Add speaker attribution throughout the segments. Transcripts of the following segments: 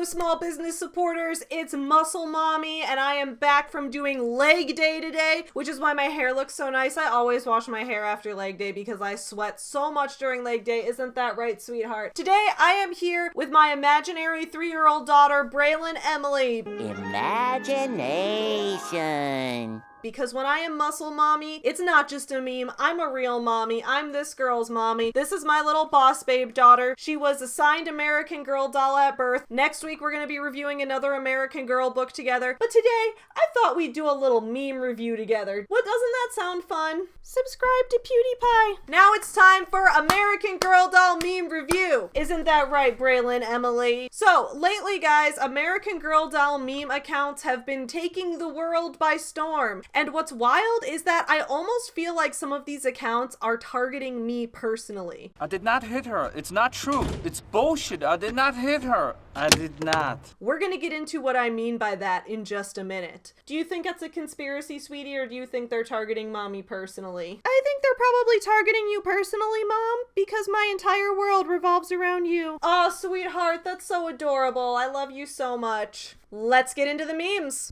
Speaker 1: small business supporters, it's Muscle Mommy, and I am back from doing leg day today, which is why my hair looks so nice. I always wash my hair after leg day because I sweat so much during leg day. Isn't that right, sweetheart? Today, I am here with my imaginary 3-year-old daughter, Braylon Emily.
Speaker 2: Imagination.
Speaker 1: Because when I am Muscle Mommy, it's not just a meme. I'm a real mommy. I'm this girl's mommy. This is my little boss babe daughter. She was assigned American Girl doll at birth. Next week, we're going to be reviewing another American Girl book together. But today, I thought we'd do a little meme review together. What, doesn't that sound fun? Subscribe to PewDiePie. Now it's time for American Girl doll meme review. Isn't that right, Braylon Emily? So, lately, guys, American Girl doll meme accounts have been taking the world by storm. And what's wild is that I almost feel like some of these accounts are targeting me personally.
Speaker 3: I did not hit her. It's not true. It's bullshit. I did not hit her. I did not.
Speaker 1: We're gonna get into what I mean by that in just a minute. Do you think it's a conspiracy, sweetie, or do you think they're targeting mommy personally? I think they're probably targeting you personally, Mom, because my entire world revolves around you. Oh, sweetheart, that's so adorable. I love you so much. Let's get into the memes.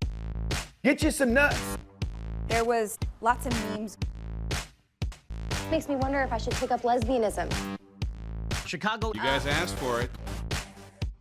Speaker 4: Get you some nuts.
Speaker 5: There was lots of memes.
Speaker 6: Makes me wonder if I should take up lesbianism.
Speaker 7: Chicago. You guys asked for it.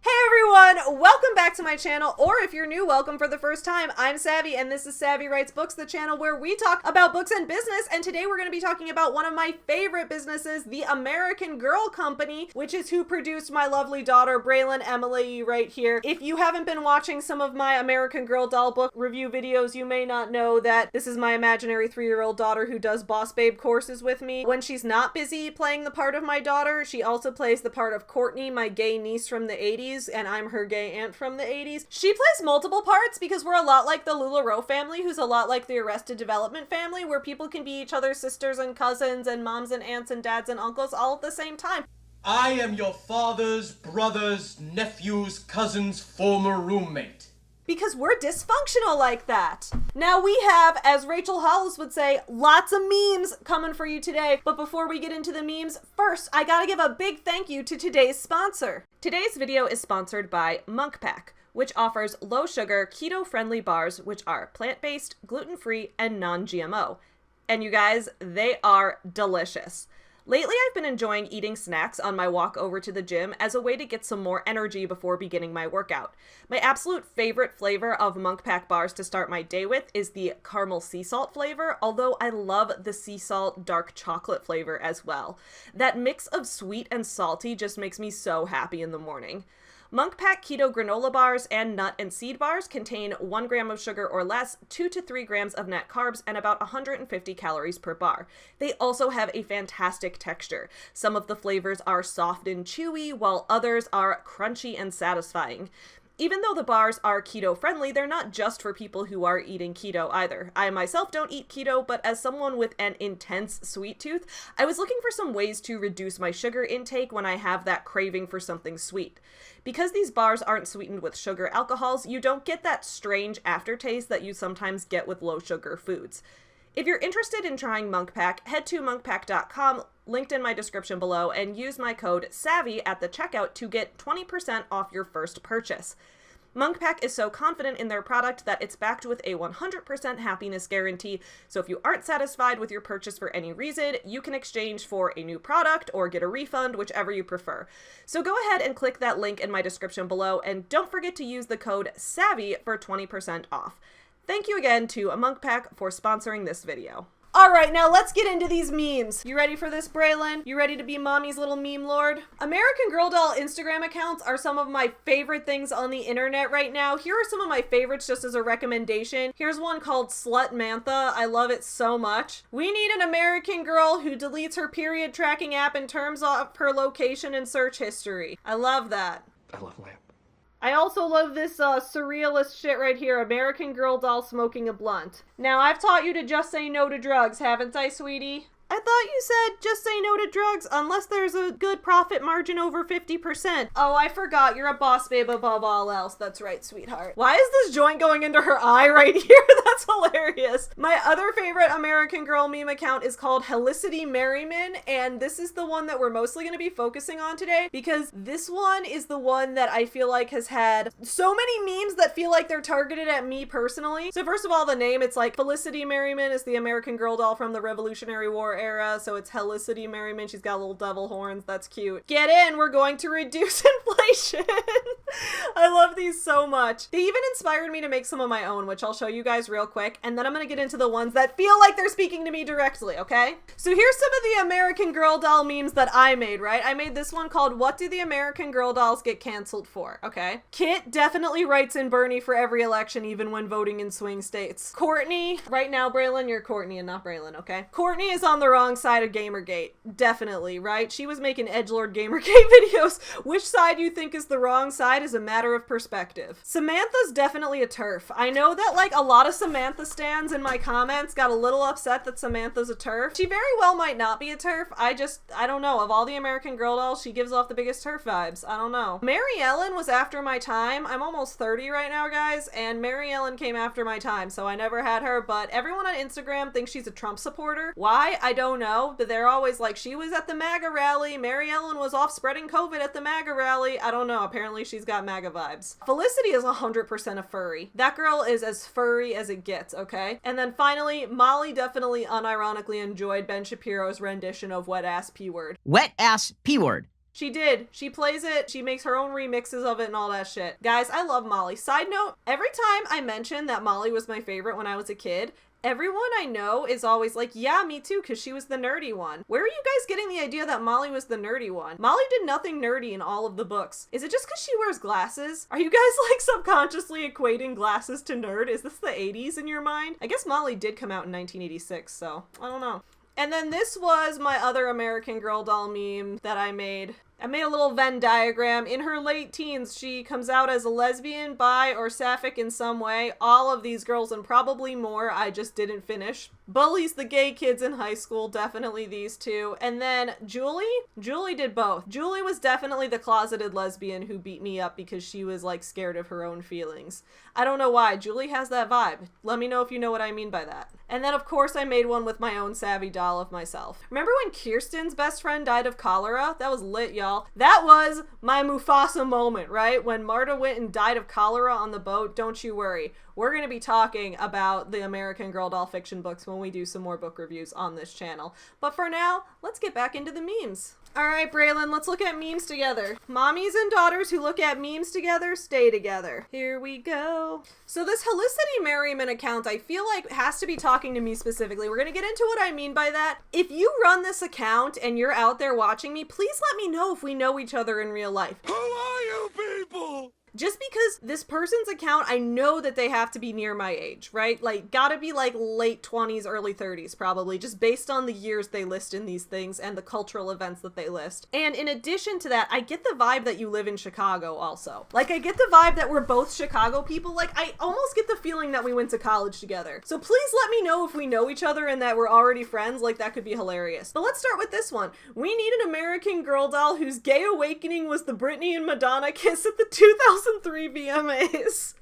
Speaker 1: Hey everyone, welcome back to my channel, or if you're new, welcome for the first time. I'm Savvy, and this is Savvy Writes Books, the channel where we talk about books and business, and today we're going to be talking about one of my favorite businesses, the American Girl Company, which is who produced my lovely daughter, Braylon Emily, right here. If you haven't been watching some of my American Girl doll book review videos, you may not know that this is my imaginary 3-year-old daughter who does Boss Babe courses with me. When she's not busy playing the part of my daughter, she also plays the part of Courtney, my gay niece from the 80s, and I'm her gay aunt from the 80s. She plays multiple parts because we're a lot like the LuLaRoe family, who's a lot like the Arrested Development family, where people can be each other's sisters and cousins and moms and aunts and dads and uncles all at the same time.
Speaker 8: I am your father's brother's nephew's cousin's former roommate.
Speaker 1: Because we're dysfunctional like that. Now we have, as Rachel Hollis would say, lots of memes coming for you today. But before we get into the memes, first, I gotta give a big thank you to today's sponsor. Today's video is sponsored by MunkPak, which offers low-sugar, keto-friendly bars which are plant-based, gluten-free, and non-GMO. And you guys, they are delicious. Lately, I've been enjoying eating snacks on my walk over to the gym as a way to get some more energy before beginning my workout. My absolute favorite flavor of MunkPak bars to start my day with is the caramel sea salt flavor, although I love the sea salt dark chocolate flavor as well. That mix of sweet and salty just makes me so happy in the morning. MunkPak Keto Granola Bars and Nut and Seed Bars contain 1 gram of sugar or less, 2 to 3 grams of net carbs, and about 150 calories per bar. They also have a fantastic texture. Some of the flavors are soft and chewy, while others are crunchy and satisfying. Even though the bars are keto-friendly, they're not just for people who are eating keto either. I myself don't eat keto, but as someone with an intense sweet tooth, I was looking for some ways to reduce my sugar intake when I have that craving for something sweet. Because these bars aren't sweetened with sugar alcohols, you don't get that strange aftertaste that you sometimes get with low-sugar foods. If you're interested in trying MunkPak, head to munkpak.com, linked in my description below, and use my code SAVVY at the checkout to get 20% off your first purchase. MunkPak is so confident in their product that it's backed with a 100% happiness guarantee, so if you aren't satisfied with your purchase for any reason, you can exchange for a new product or get a refund, whichever you prefer. So go ahead and click that link in my description below, and don't forget to use the code SAVVY for 20% off. Thank you again to MunkPak for sponsoring this video. Alright, now let's get into these memes. You ready for this, Braylon? You ready to be mommy's little meme lord? American Girl doll Instagram accounts are some of my favorite things on the internet right now. Here are some of my favorites just as a recommendation. Here's one called Slut Mantha. I love it so much. We need an American girl who deletes her period tracking app and turns off her location and search history. I love that.
Speaker 4: I love lamp.
Speaker 1: I also love this surrealist shit right here, American Girl doll smoking a blunt. Now, I've taught you to just say no to drugs, haven't I, sweetie? I thought you said just say no to drugs unless there's a good profit margin over 50%. Oh, I forgot. You're a boss babe above all else. That's right, sweetheart. Why is this joint going into her eye right here? That's hilarious. My other favorite American Girl meme account is called Helicity Merriman, and this is the one that we're mostly going to be focusing on today because this one is the one that I feel like has had so many memes that feel like they're targeted at me personally. So first of all, the name, it's like Felicity Merriman is the American Girl doll from the Revolutionary War era, so it's Helicity Merriman. She's got little devil horns. That's cute. Get in, we're going to reduce inflation. I love these so much. They even inspired me to make some of my own, which I'll show you guys real quick, and then I'm gonna get into the ones that feel like they're speaking to me directly, okay? So here's some of the American Girl doll memes that I made, right? I made this one called What Do the American Girl Dolls Get Canceled For? Okay. Kit definitely writes in Bernie for every election, even when voting in swing states. Courtney, right now, Braylon, you're Courtney and not Braylon, okay? Courtney is on the wrong side of Gamergate. Definitely, right? She was making edgelord Gamergate videos. Which side you think is the wrong side is a matter of perspective. Samantha's definitely a TERF. I know that like a lot of Samantha stans in my comments got a little upset that Samantha's a TERF. She very well might not be a TERF. I don't know. Of all the American Girl dolls, she gives off the biggest TERF vibes. I don't know. Mary Ellen was after my time. I'm almost 30 right now, guys, and Mary Ellen came after my time, so I never had her, but everyone on Instagram thinks she's a Trump supporter. Why? I don't know, but they're always like, she was at the MAGA rally. Mary Ellen was off spreading COVID at the MAGA rally. I don't know. Apparently she's got MAGA vibes. Felicity is 100% a furry. That girl is as furry as it gets, okay? And then finally, Molly definitely unironically enjoyed Ben Shapiro's rendition of Wet Ass P-Word.
Speaker 2: Wet ass P-word.
Speaker 1: She did. She plays it. She makes her own remixes of it and all that shit. Guys, I love Molly. Side note, every time I mention that Molly was my favorite when I was a kid, everyone I know is always like, yeah, me too, because she was the nerdy one. Where are you guys getting the idea that Molly was the nerdy one? Molly did nothing nerdy in all of the books. Is it just because she wears glasses? Are you guys like subconsciously equating glasses to nerd? Is this the 80s in your mind? I guess Molly did come out in 1986, so I don't know. And then this was my other American Girl doll meme that I made. I made a little Venn diagram. In her late teens, she comes out as a lesbian, bi, or sapphic in some way. All of these girls and probably more I just didn't finish. Bullies the gay kids in high school, definitely these two. And then Julie did both. Julie was definitely the closeted lesbian who beat me up because she was like scared of her own feelings. I don't know why. Julie has that vibe. Let me know if you know what I mean by that. And then of course I made one with my own savvy doll of myself. Remember when Kirsten's best friend died of cholera? That was lit, y'all. That was my Mufasa moment, right? When Marta went and died of cholera on the boat, don't you worry. We're going to be talking about the American Girl doll fiction books when we do some more book reviews on this channel. But for now, let's get back into the memes. All right, Braylon, let's look at memes together. Mommies and daughters who look at memes together stay together. Here we go. So this Helicity Merriman account, I feel like has to be talking to me specifically. We're going to get into what I mean by that. If you run this account and you're out there watching me, please let me know if we know each other in real life.
Speaker 7: Who are you people?
Speaker 1: Just because this person's account, I know that they have to be near my age, right? Like, gotta be like late 20s, early 30s, probably, just based on the years they list in these things and the cultural events that they list. And in addition to that, I get the vibe that you live in Chicago also. Like, I get the vibe that we're both Chicago people. Like, I almost get the feeling that we went to college together. So please let me know if we know each other and that we're already friends. Like, that could be hilarious. But let's start with this one. We need an American Girl doll whose gay awakening was the Britney and Madonna kiss at the 2003 VMAs.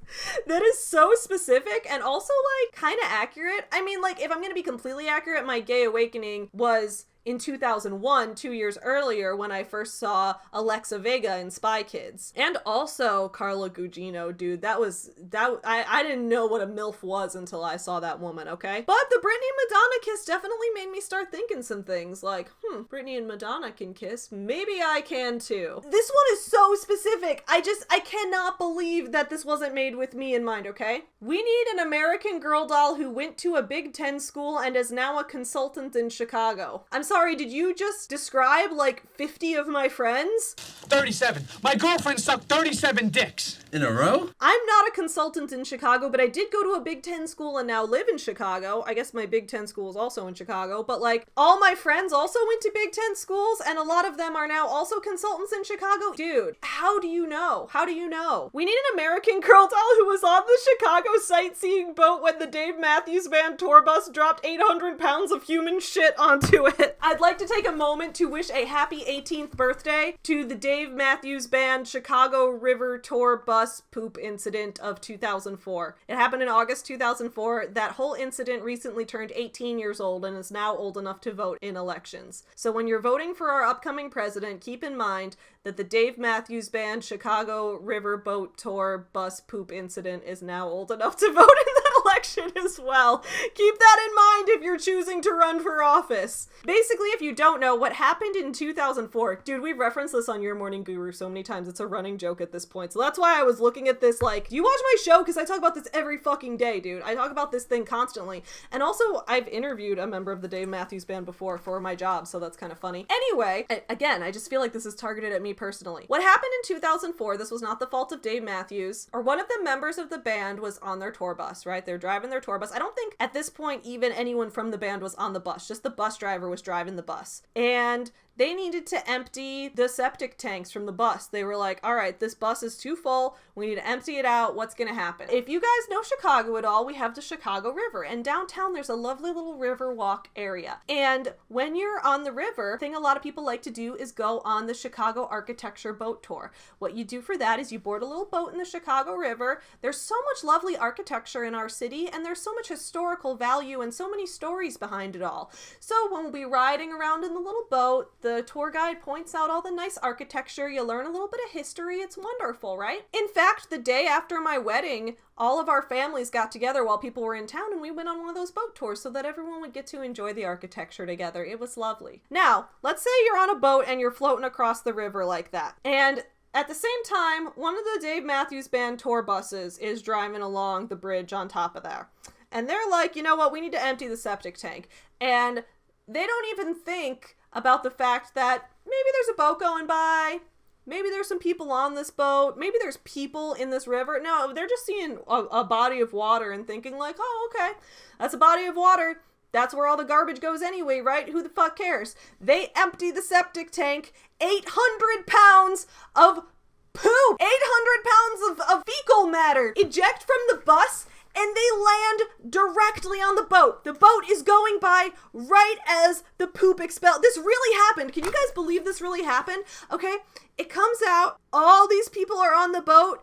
Speaker 1: That is so specific and also like kind of accurate. I mean, like, if I'm gonna be completely accurate, my gay awakening was in 2001, 2 years earlier, when I first saw Alexa Vega in Spy Kids. And also Carla Gugino, dude. I didn't know what a MILF was until I saw that woman, okay? But the Britney Madonna kiss definitely made me start thinking some things like, Britney and Madonna can kiss. Maybe I can too. This one is so specific. I cannot believe that this wasn't made with me in mind, okay? We need an American Girl doll who went to a Big Ten school and is now a consultant in Chicago. I'm sorry, did you just describe like 50 of my friends?
Speaker 9: 37. My girlfriend sucked 37 dicks.
Speaker 2: in a row?
Speaker 1: I'm not a consultant in Chicago, but I did go to a Big Ten school and now live in Chicago. I guess my Big Ten school is also in Chicago, but like all my friends also went to Big Ten schools and a lot of them are now also consultants in Chicago. Dude, how do you know? How do you know? We need an American Girl doll who was on the Chicago sightseeing boat when the Dave Matthews Band tour bus dropped 800 pounds of human shit onto it. I'd like to take a moment to wish a happy 18th birthday to the Dave Matthews Band Chicago River Tour bus poop incident of 2004. It happened in August 2004. That whole incident recently turned 18 years old and is now old enough to vote in elections. So when you're voting for our upcoming president, keep in mind that the Dave Matthews Band Chicago River Boat Tour bus poop incident is now old enough to vote in that election as well. Keep that in mind if you're choosing to run for office. Basically, if you don't know, what happened in 2004, dude, we've referenced this on Your Morning Guru so many times, it's a running joke at this point. So that's why I was looking at this like, do you watch my show? Because I talk about this every fucking day, dude. I talk about this thing constantly. And also, I've interviewed a member of the Dave Matthews Band before for my job, so that's kind of funny. Anyway, again, I just feel like this is targeted at me personally. What happened in 2004, this was not the fault of Dave Matthews, or one of the members of the band was on their tour bus, right? They're driving their tour bus. I don't think at this point even anyone from the band was on the bus, just the bus driver was driving the bus. And they needed to empty the septic tanks from the bus. They were like, all right, this bus is too full. We need to empty it out. What's going to happen? If you guys know Chicago at all, we have the Chicago River. And downtown, there's a lovely little river walk area. And when you're on the river, the thing a lot of people like to do is go on the Chicago Architecture Boat Tour. What you do for that is you board a little boat in the Chicago River. There's so much lovely architecture in our city, and there's so much historical value and so many stories behind it all. So when we'll be riding around in the little boat, the tour guide points out all the nice architecture. You learn a little bit of history. It's wonderful, right? In fact, the day after my wedding, all of our families got together while people were in town and we went on one of those boat tours so that everyone would get to enjoy the architecture together. It was lovely. Now, let's say you're on a boat and you're floating across the river like that. And at the same time, one of the Dave Matthews Band tour buses is driving along the bridge on top of there. And they're like, you know what? We need to empty the septic tank. And they don't even think about the fact that maybe there's a boat going by. Maybe there's some people on this boat. Maybe there's people in this river. No, they're just seeing a body of water and thinking like, oh, okay, that's a body of water. That's where all the garbage goes anyway, right? Who the fuck cares? They empty the septic tank. 800 pounds of poop. 800 pounds of fecal matter eject from the bus, and they land directly on the boat. The boat is going by right as the poop expelled. This really happened. Can you guys believe this really happened? Okay, it comes out. All these people are on the boat.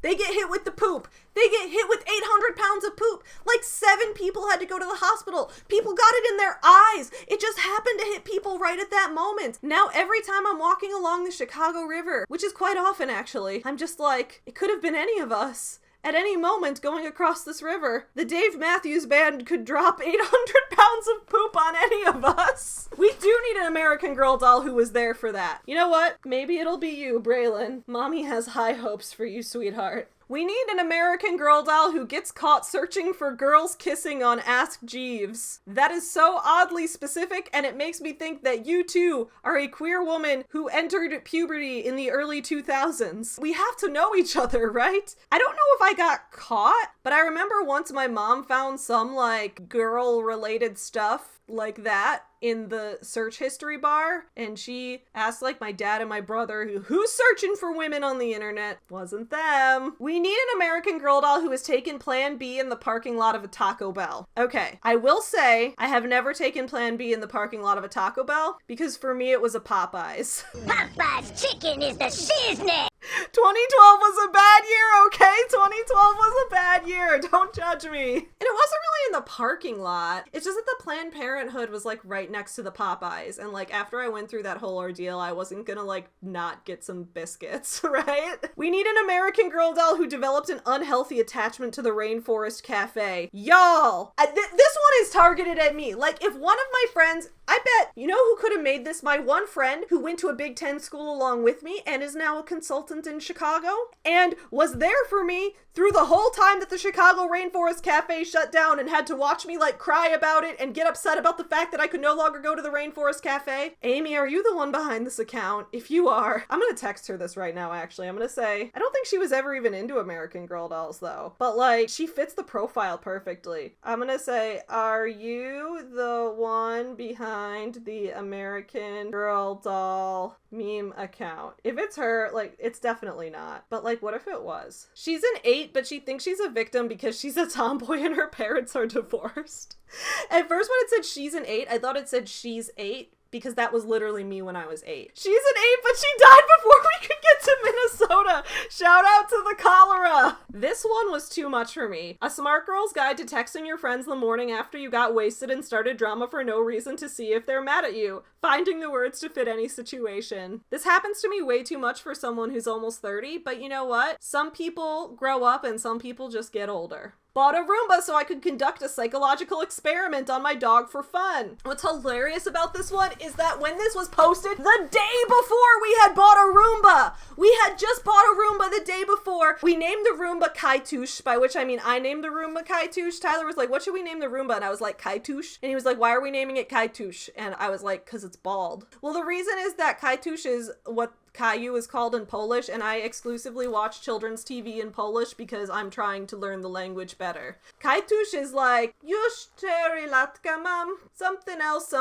Speaker 1: They get hit with the poop. They get hit with 800 pounds of poop. Like 7 people had to go to the hospital. People got it in their eyes. It just happened to hit people right at that moment. Now, every time I'm walking along the Chicago River, which is quite often actually, I'm just like, it could have been any of us. At any moment going across this river, the Dave Matthews Band could drop 800 pounds of poop on any of us. We do need an American Girl doll who was there for that. You know what? Maybe it'll be you, Braylon. Mommy has high hopes for you, sweetheart. We need an American Girl doll who gets caught searching for girls kissing on Ask Jeeves. That is so oddly specific, and it makes me think that you too are a queer woman who entered puberty in the early 2000s. We have to know each other, right? I don't know if I got caught, but I remember once my mom found some like girl-related stuff like that in the search history bar, and she asked like my dad and my brother, who's searching for women on the internet? Wasn't them. We need an American Girl doll who has taken Plan B in the parking lot of a Taco Bell. Okay, I will say I have never taken Plan B in the parking lot of a Taco Bell because for me it was a Popeyes.
Speaker 9: Popeye's chicken is the shiznit.
Speaker 1: 2012 was a bad year, okay? 2012 was a bad year. Don't judge me. And it wasn't really in the parking lot. It's just that the Planned Parenthood was like right next to the Popeyes. And like after I went through that whole ordeal, I wasn't gonna like not get some biscuits, right? We need an American Girl doll who developed an unhealthy attachment to the Rainforest Cafe. Y'all, this one is targeted at me. Like if one of my friends, I bet, you know who could have made this? My one friend who went to a Big Ten school along with me and is now a consultant in Chicago and was there for me through the whole time that the Chicago Rainforest Cafe shut down and had to watch me like cry about it and get upset about the fact that I could no longer go to the Rainforest Cafe. Amy, are you the one behind this account? If you are, I'm gonna text her this right now, actually. I'm gonna say, I don't think she was ever even into American Girl dolls though, but like, she fits the profile perfectly. I'm gonna say, are you the one behind the American Girl doll meme account? If it's her, like, it's definitely not. But like, what if it was? She's an 8, but she thinks she's a victim because she's a tomboy and her parents are divorced. At first when it said she's an 8, I thought it said she's 8 because that was literally me when I was 8. She's an 8, but she died before we could get to Minnesota. Shout out to the cholera. This one was too much for me. A Smart Girl's Guide to Texting Your Friends the morning after you got wasted and started drama for no reason to see if they're mad at you. Finding the words to fit any situation. This happens to me way too much for someone who's almost 30, but you know what? Some people grow up and some people just get older. Bought a Roomba so I could conduct a psychological experiment on my dog for fun. What's hilarious about this one is that when this was posted, the day before we had bought a Roomba. We had just bought a Roomba the day before. We named the Roomba Kaitush, by which I mean I named the Roomba Kaitush. Tyler was like, what should we name the Roomba? And I was like, Kaitush. And he was like, why are we naming it Kaitush? And I was like, because it's bald. Well, the reason is that Kaitush is what Caillou is called in Polish, and I exclusively watch children's TV in Polish because I'm trying to learn the language better. Kaitush is like, już 4 latka mam, something else,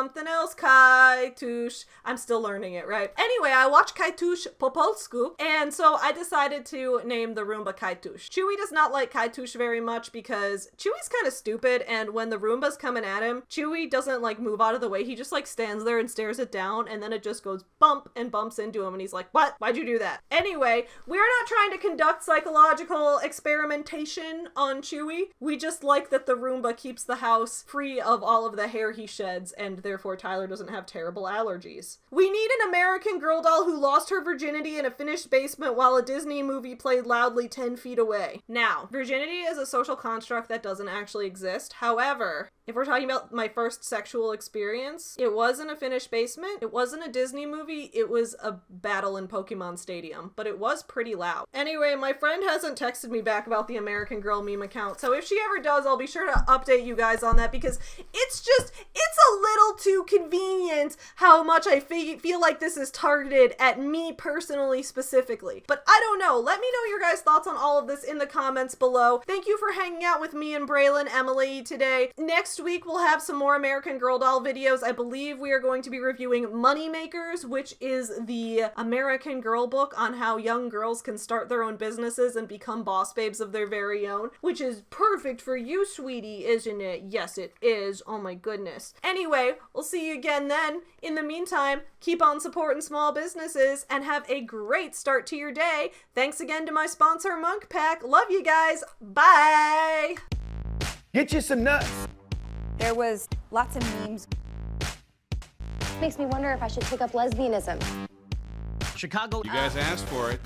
Speaker 1: Kaitush. I'm still learning it, right? Anyway, I watch Kaitush po polsku, and so I decided to name the Roomba Kaitush. Chewy does not like Kaitush very much because Chewy's kind of stupid, and when the Roomba's coming at him, Chewy doesn't like move out of the way. He just like stands there and stares it down, and then it just goes bump and bumps into him, and he's like, what? Why'd you do that? Anyway, we're not trying to conduct psychological experimentation on Chewy. We just like that the Roomba keeps the house free of all of the hair he sheds, and therefore Tyler doesn't have terrible allergies. We need an American Girl doll who lost her virginity in a finished basement while a Disney movie played loudly 10 feet away. Now, virginity is a social construct that doesn't actually exist. However, if we're talking about my first sexual experience, it was in a finished basement. It wasn't a Disney movie. It was a battle in Pokemon Stadium, but it was pretty loud. Anyway, my friend hasn't texted me back about the American Girl meme account, so if she ever does, I'll be sure to update you guys on that because it's a little too convenient how much I feel like this is targeted at me personally specifically. But I don't know. Let me know your guys' thoughts on all of this in the comments below. Thank you for hanging out with me and Braylon Emily today. Next week, we'll have some more American Girl doll videos. I believe we are going to be reviewing Moneymakers, which is the American Girl book on how young girls can start their own businesses and become boss babes of their very own, which is perfect for you, sweetie, isn't it? Yes, it is. Oh my goodness. Anyway, we'll see you again then. In the meantime, keep on supporting small businesses and have a great start to your day. Thanks again to my sponsor, Monk Pack. Love you guys. Bye.
Speaker 4: Get you some nuts.
Speaker 5: There was lots of memes.
Speaker 6: Makes me wonder if I should take up lesbianism.
Speaker 7: You guys asked for it.